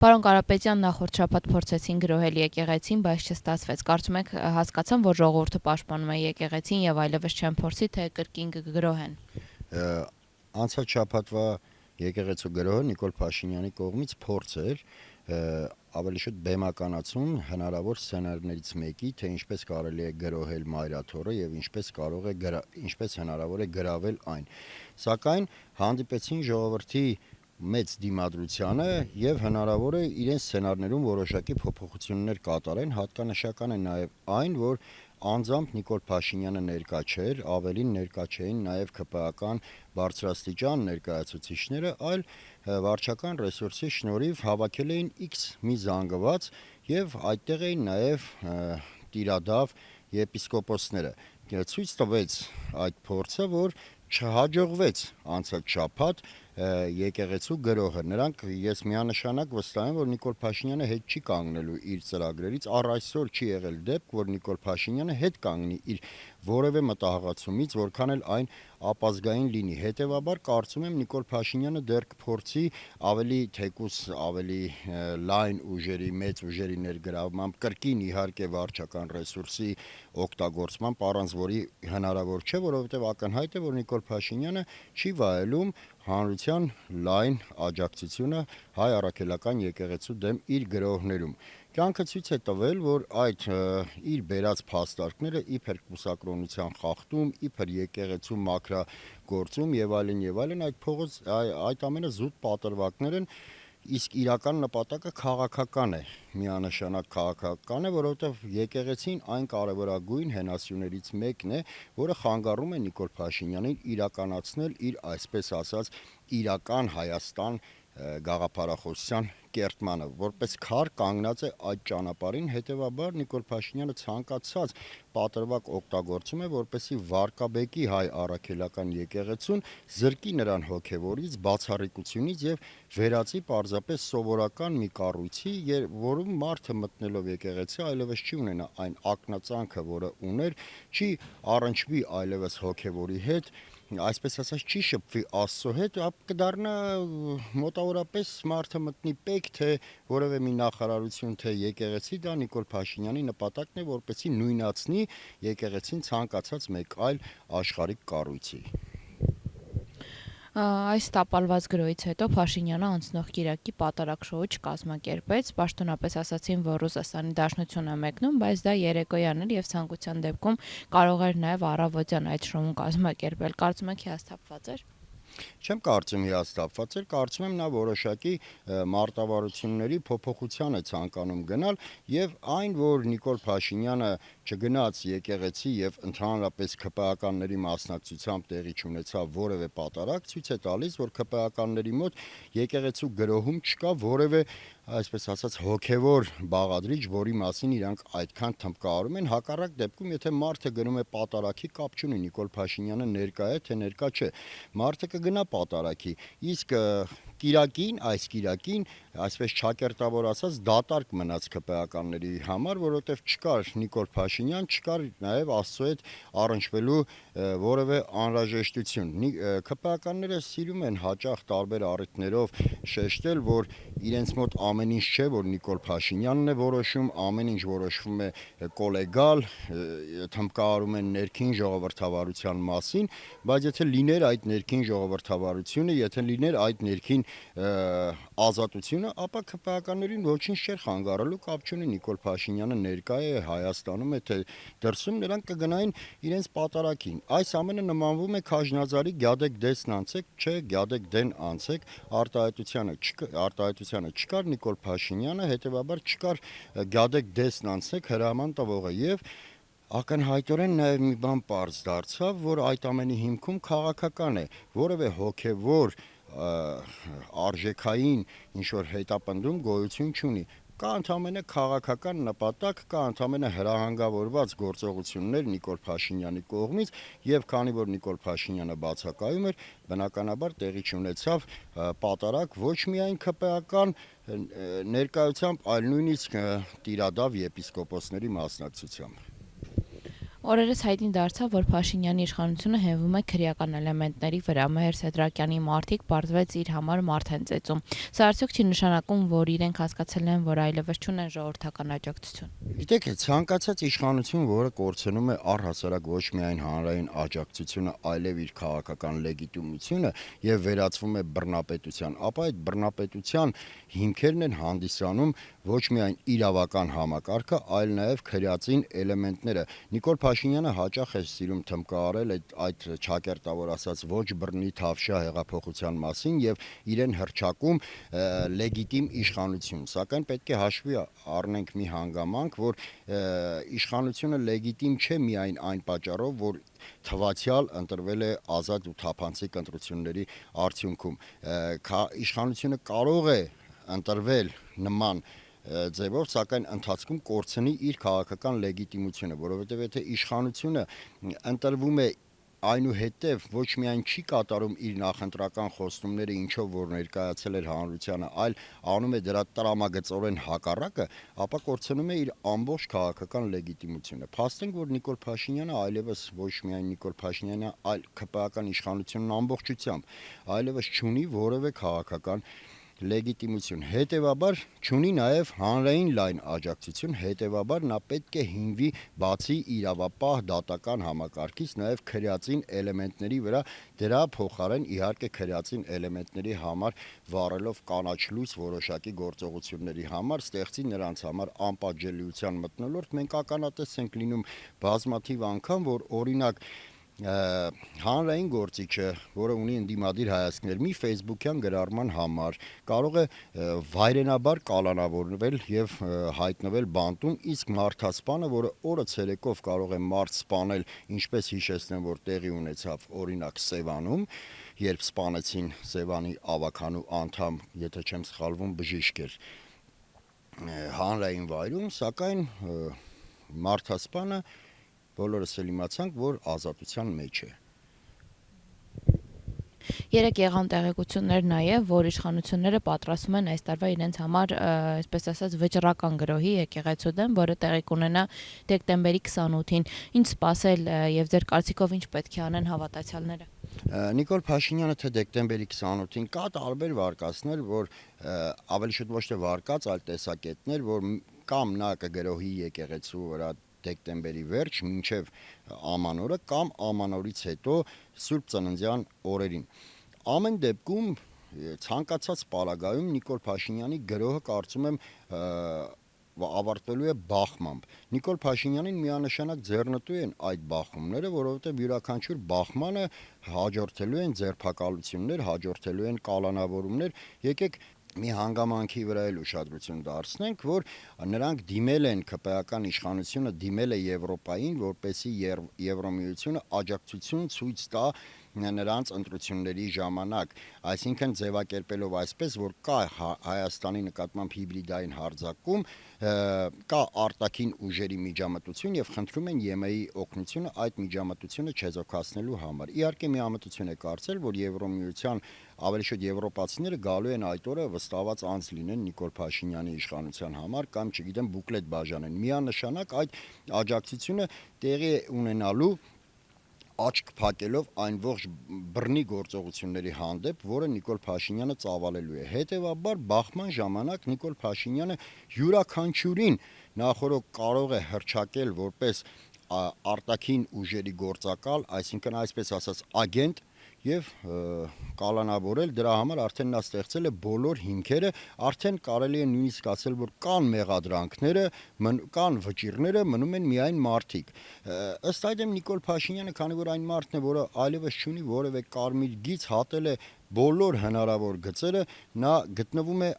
Պարոն Կարապետյան, նախորդ շաբաթ փորձեցին գրոհել եկեղեցին, բայց չստացվեց։ Կարծում եք հասկացան, որ ժողովուրդը պաշտպանում է եկեղեցին եւ այլևս չեն փորձի, թե կրկին կգրոհեն։ Անցած շաբաթվա եկեղեցու գրոհը Նիկոլ Փաշինյանի կողմից փորձ էր ավելի շուտ բեմականացում հնարավոր սցենարներից մեկի, թե ինչպես կարելի է գրոհել Մայրաթորը եւ ինչպես հնարավոր է գրավել այն։ Սակայն հանդիպեցին ժողովրդի մեծ դիմադրությանը եւ հնարավոր է իրենց սցենարներում որոշակի փոփոխություններ կատարեն, հատկանշական է նաեւ այն, որ անձամբ Նիկոլ Փաշինյանը ներկա չէր, ավելին ներկա չէին նաեւ ԿՊԱ-ական բարձրաստիճան ներկայացուցիչները, այլ վարչական ռեսուրսի շնորհիվ հավաքել էին X մի զանգված եւ այդտեղ էին նաեւ տիրադավ եպիսկոպոսները։ Ցույց տվեց այդ փորձը, որ չհաջողվեց անցած շաբաթ եկեղեցու գրոհը։ Նրանք ես միանշանակ վստահ եմ, որ Նիկոլ Փաշինյանը հետ չի կանգնելու իր ծրագրերից, առ այսօր չի եղել դեպք, որ Նիկոլ Փաշինյանը հետ կանգնի իր որևէ մտահղացումից, որքան էլ այն ապազգային լինի։ Հետևաբար կարծում եմ Նիկոլ Փաշինյանը դեռ կփորձի ավելի թեկուս ավելի լայն ուժերի, մեծ ուժերի ներգրավմամբ կրկին իհարկե վարչական ռեսուրսի օգտագործմամբ, առանց որի հնարավոր չէ, որովհետև ակնհայտ է, որ Նիկոլ Փաշինյանը չի վայելում հանրության լայն աջակցությունը հայ առաքելական եկեղեցու դեմ իր գրոհներում։ Կյանքը ցույց է տվել, որ այդ իր բերած փաստարկները իբր կուսակրոնության խախտում, իբր եկեղեցու մաքրագործում եւ այլն, այդ ամենը զուտ պատրվակներ են, իսկ իրական նպատակը քաղաքական է, միանշանակ քաղաքական է, որովհետև եկեղեցին այն կարևորագույն հենասյուներից մեկն է, որը խանգարում է Նիկոլ Փաշինյանին իրականացնել իր այսպես ասած իրական Հայաստան գաղափարախոսության կերտմանը, որպես քար կանգնած է այդ ճանապարհին, հետևաբար Նիկոլ Փաշինյանը ցանկացած պատրվակ օգտագործում է, որպեսզի վարկաբեկի հայ առաքելական եկեղեցուն, զրկի նրան հոգևորից, բացառիկությունից եւ վերածի պարզապես սովորական մի կառույցի, որում մարդը մտնելով եկեղեցի այլևս չի ունենա այն ակնածանքը, որը ուներ, չի առնչվի այլևս հոգևորի հետ, այսպես ասած չի շփվի Աստծո հետ, կդառնա մոտավորապես մարդը մտնի պետք թե որևէ մի նախարարություն, թե եկեղեցի, դա Նիկոլ Փաշինյանի նպատակն է, որպեսզի նույնացնի եկեղեցին ցանկացած մեկ այլ աշխարհիկ կառույցի։ Այս տապալված գրոհից հետո Փաշինյանը անցնող կիրակի պատարագ շոու չկազմակերպեց, պաշտոնապես ասացին, որ Ռուսաստանի Դաշնություն է մեկնում, բայց դա երեկոյան էր եւ ցանկության դեպքում կարող էր նաեւ առավոտյան այդ շոուն կազմակերպել։ Կարծում եք հիասթափված էր։ Չեմ կարծում հիասթափված էր, կարծում եմ նա որոշակի մարտավարությունների փոփոխության է ցանկանում գնալ եւ այն, որ Նիկոլ Փաշինյանը չգնաց եկեղեցի եւ ընդհանրապես ԿՊԱ-ականների մասնակցությամբ տեղի չունեցավ որևէ պատարագ, ցույց է տալիս, որ ԿՊԱ-ականների մոտ եկեղեցու գրոհում չկա որևէ այսպես ասած հոգևոր բաղադրիչ, որի մասին իրանք այդքան թմբկահարում են, հակառակ դեպքում, եթե մարդը գնում է պատարագի, կապ չունի Նիկոլ Փաշինյանը ներկա է, թե ներկա չէ, մարդը կգնա պատարագի, իսկ այս կիրակին, այսպես ճակերտավոր ասած, դատարկ մնաց ԿՊԱ-ականների համար, որովհետև չկար Նիկոլ Փաշինյան, չկար նաև Աստծո հետ առնչվելու որևէ անհրաժեշտություն։ ԿՊԱ-ականները սիրում են հաճախ տարբեր առիթներով շեշտել, որ իրենց մոտ ամեն ինչ չէ, որ Նիկոլ Փաշինյանն է որոշում, ամեն ինչ որոշվում է կոլեգալ, թմբկահարում են ներքին ժողովրդավարության մասին, բայց եթե լիներ այդ ներքին ժողովրդավարությունը, եթե լիներ այդ ներքին ազատությունը, ապա ԿՊԱ-ականներին ոչինչ չէր խանգարելու, կապ չունի Նիկոլ Փաշինյանը ներկա է Հայաստանում է, թե դրսում, նրանք կգնային իրենց պատարագին։ Այս ամենը նմանվում է Քաջնաձարի «Գյադեք դեսն անցեք», չէ, «Գյադեք դեն անցեք», արտահայտությանը չկար Նիկոլ Փաշինյանը, հետևաբար չկար «Գյադեք դեսն անցեք» հրաման տվողը եւ ակնհայտորեն նաև մի բան պարզ դարձավ, որ այդ ամենի հիմքում քաղաքական է, որևէ հոգևոր արժեքային ինչ-որ հետապնդում գոյություն չունի, կա ընդամենը քաղաքական նպատակ, կա ընդամենը հրահանգավորված գործողություններ Նիկոլ Փաշինյանի կողմից եւ քանի որ Նիկոլ Փաշինյանը բացակայում էր, բնականաբար տեղի չունեցավ պատարագ ոչ միայն ԿՊԱ-ական ներկայությամբ, այլ նույնիսկ տիրադավ եպիսկոպոսների մասնակցությամբ։ Օրերս հայտնի դարձավ, որ Փաշինյանի իշխանությունը հենվում է քրեական էլեմենտների վրա։ Մեհեր Սեդրակյանի մարդիկ պարզվեց իր համար մարդ են ծեծում։ Սա արդյոք չի նշանակում, որ իրենք հասկացել են, որ այլևս չունեն ժողովրդական աջակցություն։ Գիտեք, ցանկացած իշխանություն, որը կորցնում է առհասարակ ոչ միայն հանրային աջակցությունը, այլև իր քաղաքական լեգիտիմությունը եւ վերածվում է բռնապետության, ապա այդ բռնապետության հիմքերն են հանդիսանում ոչ միայն իրավական համակարգը, այլ նաեւ քրեածին էլեմենտները։ Նիկոլ Փաշինյանը հաճախ է սիրում թմկարել այդ ճակերտավոր ասած ոչ բռնի թավշյա հեղափոխության մասին եւ իրեն հրճակում լեգիտիմ իշխանություն, սակայն պետք է հաշվի առնենք մի հանգամանք, որ իշխանությունը լեգիտիմ չէ միայն այն պատճառով, որ թվացյալ ընտրվել է ազատ ու թափանցիկ ընտրությունների արդյունքում։ Իշխանությունը կարող է ընտրվել նման ձևով, սակայն ընթացքում կորցնի իր քաղաքական լեգիտիմությունը, որովհետև եթե իշխանությունը ընտրվում է այնուհետև ոչ միայն չի կատարում իր նախընտրական խոստումները, ինչով որ ներկայացել էր հանրությանը, այլ անում է դրա տրամագծորեն հակառակը, ապա կորցնում է իր ամբողջ քաղաքական լեգիտիմությունը։ Փաստենք, որ Նիկոլ Փաշինյանը այլևս ոչ միայն Նիկոլ Փաշինյանը, այլ ԿՊԱ-ական իշխանությունն ամբողջությամբ այլևս չունի որևէ քաղաքական լեգիտիմություն, հետևաբար չունի նաև հանրային լայն աջակցություն, հետևաբար նա պետք է հիմնվի բացի իրավապահ դատական համակարգից նաև քրեածին էլեմենտների վրա, դրա փոխարեն իհարկե քրեածին էլեմենտների համար վառելով կանաչ լույս որոշակի գործողությունների համար, ստեղծի նրանց համար անպատժելիության մթնոլորտ։ Մենք ականատես ենք լինում բազմաթիվ անգամ, որ օրինակ հանրային գործիչը, որը ունի ընդդիմադիր հայացքներ, մի ֆեյսբուքյան գրառման համար կարող է վայրենաբար կալանավորվել եւ հայտնվել բանտում, իսկ մարդասպանը, որը օրը ցերեկով կարող է մարդ սպանել, ինչպես հիշեցնեմ, որ տեղի ունեցավ օրինակ Սևանում, երբ սպանեցին Սևանի ավականու անդամ, եթե չեմ սխալվում, բժիշկ էր հանրային վայրում, սակայն մարդասպանը բոլորս էլ իմացանք, որ ազատության մեջ է։ Երեք եղան տեղեկություններ նաև, որ իշխանությունները պատրաստվում են այս տարվա իրենց համար, այսպես ասած, վճռական գրոհի եկեղեցու դեմ, որը տեղի կունենա դեկտեմբերի 28-ին։ Ինչ սպասել եւ ձեր կարծիքով ինչ պետք է անեն հավատացյալները։ Նիկոլ Փաշինյանը թե դեկտեմբերի 28-ին կա տարբեր վարկածներ, որ ավելի շուտ ոչ թե վարկած, այլ տեսակետներ, որ կամ նա կգրոհի եկեղեցու վրա դեկտեմբերի վերջ մինչև ամանորը կամ ամանորից հետո Սուրբ Ծննդյան օրերին։ Ամեն դեպքում ցանկացած պարագայում Նիկոլ Փաշինյանի գրոհը կարծում եմ ավարտվելու է բախմամբ։ Նիկոլ Փաշինյանին միանշանակ ձեռնտու են այդ բախումները, որովհետև յուրաքանչյուր բախմանը հաջորդելու են ձերբակալություններ, հաջորդելու են կալանավորումներ։ Եկեք մի հանգամանքի վրա էլ ուշադրություն դարձնենք, որ նրանք դիմել են ԿՊԱ-ական իշխանությունը դիմել է Եվրոպային, որպեսզի Եվրոմիությունը աջակցություն ցույց տա նրանց ընտրությունների ժամանակ, այսինքն ձևակերպելով այսպես, որ կա Հայաստանի նկատմամբ հիբրիդային հարձակում, կա արտաքին ուժերի միջամտություն եւ խնդրում են ԵՄ-ի օգնությունը այդ միջամտությունը չեզոքացնելու համար։ Իհարկե միամտություն է կարծել, որ Եվրոմիության ավելի շուտ եվրոպացիները գալու են այդ օրը վստահված անձ լինեն Նիկոլ Փաշինյանի իշխանության համար կամ չգիտեմ բուկլետ բաժանեն։ Միանշանակ այդ աջակցությունը տեղի է ունենալու աչք փակելով այն ողջ բռնի գործողությունների հանդեպ, որը Նիկոլ Փաշինյանը ծավալելու է։ Հետևաբար բախման ժամանակ Նիկոլ Փաշինյանը յուրաքանչյուրին նախորդ կարող է հրճակել որպես արտաքին ուժերի գործակալ, այսինքն այսպես ասած ագենտ եւ կալանավորել, դրա համար արդեն նա ստեղծել է բոլոր հիմքերը, արդեն կարելի է նույնիսկ ասել, որ կան մեղադրանքները, կան վճիռները, մնում են միայն մարդիկ։ Ըստ այդմ Նիկոլ Փաշինյանը, քանի որ այն մարդն է, որը այլևս չունի որևէ կարմիր գիծ, հատել է բոլոր հնարավոր գծերը, նա գտնվում է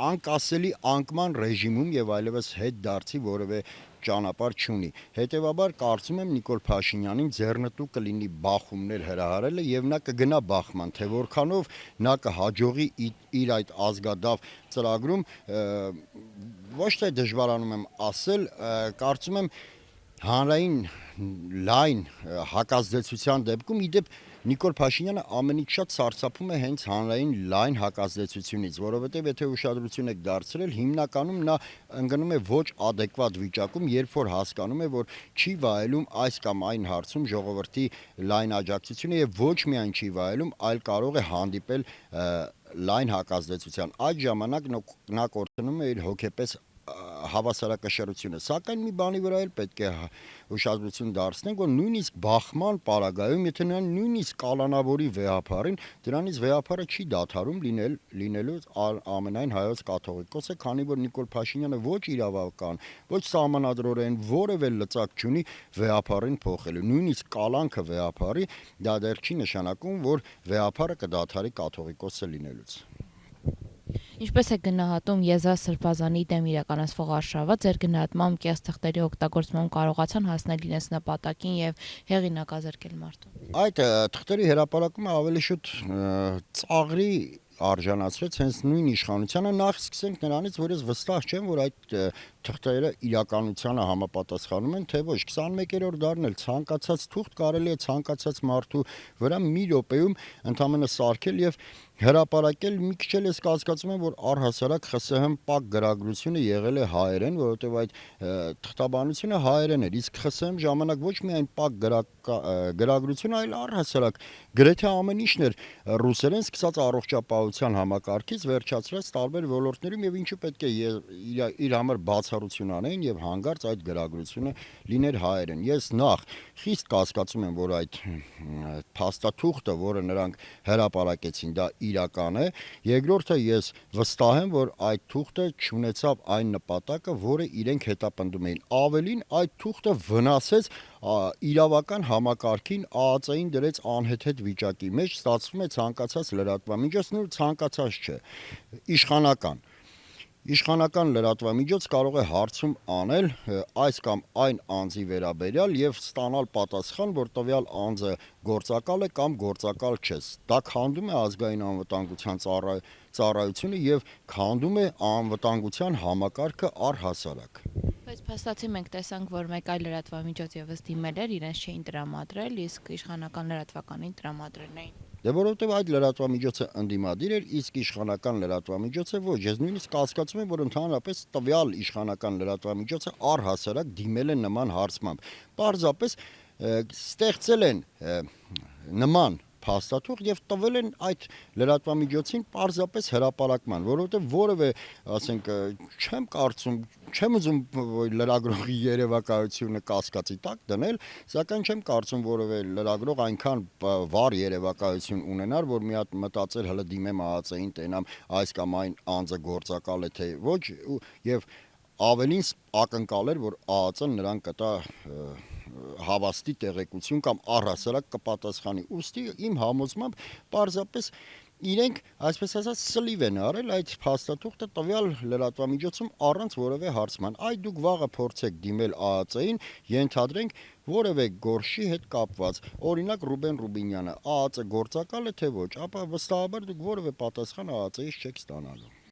անկասելի անկման ռեժիմում եւ այլևս հետ դարձի որևէ ճանապարհ չունի։ Հետևաբար կարծում եմ Նիկոլ Փաշինյանին ձեռնտու կլինի բախումներ հրահարելը եւ նա կգնա բախման, թե որքանով նա կհաջողի իր այդ ազգադավ ծրագրում, ոչ թե դժվարանում եմ ասել, կարծում եմ հանրային լայն հակազդեցության դեպքում իդեպ Նիկոլ Փաշինյանը ամենից շատ սարսափում է հենց հանրային լայն հակազդեցությունից, որովհետև եթե ուշադրություն եք դարձրել, հիմնականում նա ընկնում է ոչ adekvat վիճակում, երբ որ հասկանում է, որ չի վայելում այս կամ այն հարցում ժողովրդի լայն աջակցությունը եւ ոչ միայն չի վայելում, այլ կարող է հանդիպել լայն հակազդեցության։ Այդ ժամանակ նա կորցնում է իր հոգեպես հավասարակշռությունը, սակայն մի բանի վրա էլ պետք է ուշադրություն դարձնենք, որ նույնիսկ բախման պարագայում, եթե նրան նույնիսկ կալանավորի վեհափարին, դրանից վեհափարը չի դադարում լինելու ամենայն հայոց կաթողիկոսը, քանի որ Նիկոլ Փաշինյանը ոչ իրավական, ոչ սահմանադրորեն որևէ լծակ չունի վեհափարին փոխելու, նույնիսկ կալանքը վեհափարի, դա դեռ չի նշանակում, որ վեհափարը կդադարի կաթողիկոսը լինելուց։ Ինչպես է գնահատում Եզա Սրբազանի դեմ իրականացվող արշավը, ձեր գնահատմամբ կեղծ թղթերի օգտագործմամբ կարողացան հասնել իրենց նպատակին եւ հեղինակազրկել մարդուն։ Այդ թղթերի հրապարակումը ավելի շուտ ծաղրի արժանացրեց հենց նույն իշխանությանը, նախ սկսենք նրանից, որ ես վստահ չեմ, որ այդ թղթերը իրականությանը համապատասխանում են, թե ոչ, 21-րդ դարն էլ ցանկացած թուղթ կարելի է ցանկացած մարդու վրա մի րոպեում ընդամենը սարքել եւ հրապարակել, մի քիչ էլ ես կասկածում եմ, որ առհասարակ ԽՍՀՄ պակ գրագրությունը եղել է հայերեն, որովհետև այդ թղթաբանությունը հայերեն էր, իսկ ԽՍՀՄ ժամանակ ոչ միայն պակ գրագրություն, այլ առհասարակ գրեթե ամեն ինչն էր ռուսերեն, սկսած առողջապահության համակարգից վերջացրած տարբեր ոլորտներում եւ ինչու պետք է իր համար բացառություն անեն եւ հանգարց այդ գրագրությունը լիներ հայերեն։ Ես նախ խիստ կասկածում եմ, որ այդ փաստաթուղթը, որը նրանք հրապարակեցին, դա իրական է, երկրորդը ես վստահ եմ, որ այդ թուղթը չունեցավ այն նպատակը, որը իրենք հետապնդում էին։ Ավելին, այդ թուղթը վնասեց իրավական համակարգին, ԱԱԾ-ին դրեց անհեթեթ վիճակի մեջ, ստացվում է ցանկացած լրատվամիջոցն ու ցանկացած չէ, իշխանական լրատվամիջոց կարող է հարցում անել այս կամ այն անձի վերաբերյալ եւ ստանալ պատասխան, որ տվյալ անձը գործակալ է կամ գործակալ չէ։ Դա քանդում է ազգային անվտանգության ծառայությունը եւ քանդում է անվտանգության համակարգը առհասարակ։ Բայց փաստացի մենք տեսանք, որ մեկ այլ լրատվամիջոց եւս դիմել էր, իրենց չէին տրամադրել, իսկ իշխանական լրատվականին տրամադրել էին։ Դե որովհետև այդ լրատվամիջոցը ընդդիմադիր էր, իսկ իշխանական լրատվամիջոցը ոչ։ Ես նույնիսկ կասկածում եմ, որ ընդհանրապես տվյալ իշխանական լրատվամիջոցը առհասարակ դիմել է նման հարցմամբ։ Պարզապես ստեղծել են նման փաստաթուղթ եւ տվել են այդ լրատվամիջոցին պարզապես հրապարակման, որովհետեւ որևէ, ասենք, չեմ ուզում լրագրողի երևակայությունը կասկածի տակ դնել, սակայն չեմ կարծում որևէ լրագրող այնքան վառ երևակայություն ունենար, որ մի հատ մտածեր հələ դիմեմ ԱԱԾ-ին, տենամ այս կամ այն անձը գործակալ է թե ոչ, եւ ավելին ակնկալ էր, որ ԱԱԾ-ն նրան կտա հավաստի տեղեկություն կամ առհասարակ կպատասխանի։ Ուստի իմ համոզմամբ պարզապես իրենք, այսպես ասած, սլիվ են արել այդ փաստաթուղթը տվյալ լրատվամիջոցում առանց որևէ հարցման։ Այդ դուք վաղը փորձեք դիմել ԱԱԾ-ին, ենթադրենք որևէ գործի հետ կապված, օրինակ Ռուբեն Ռուբինյանը, ԱԱԾ գործակալ է թե ոչ, ապա վստահաբար դուք որևէ պատասխան ԱԱԾ-ից չեք ստանալու։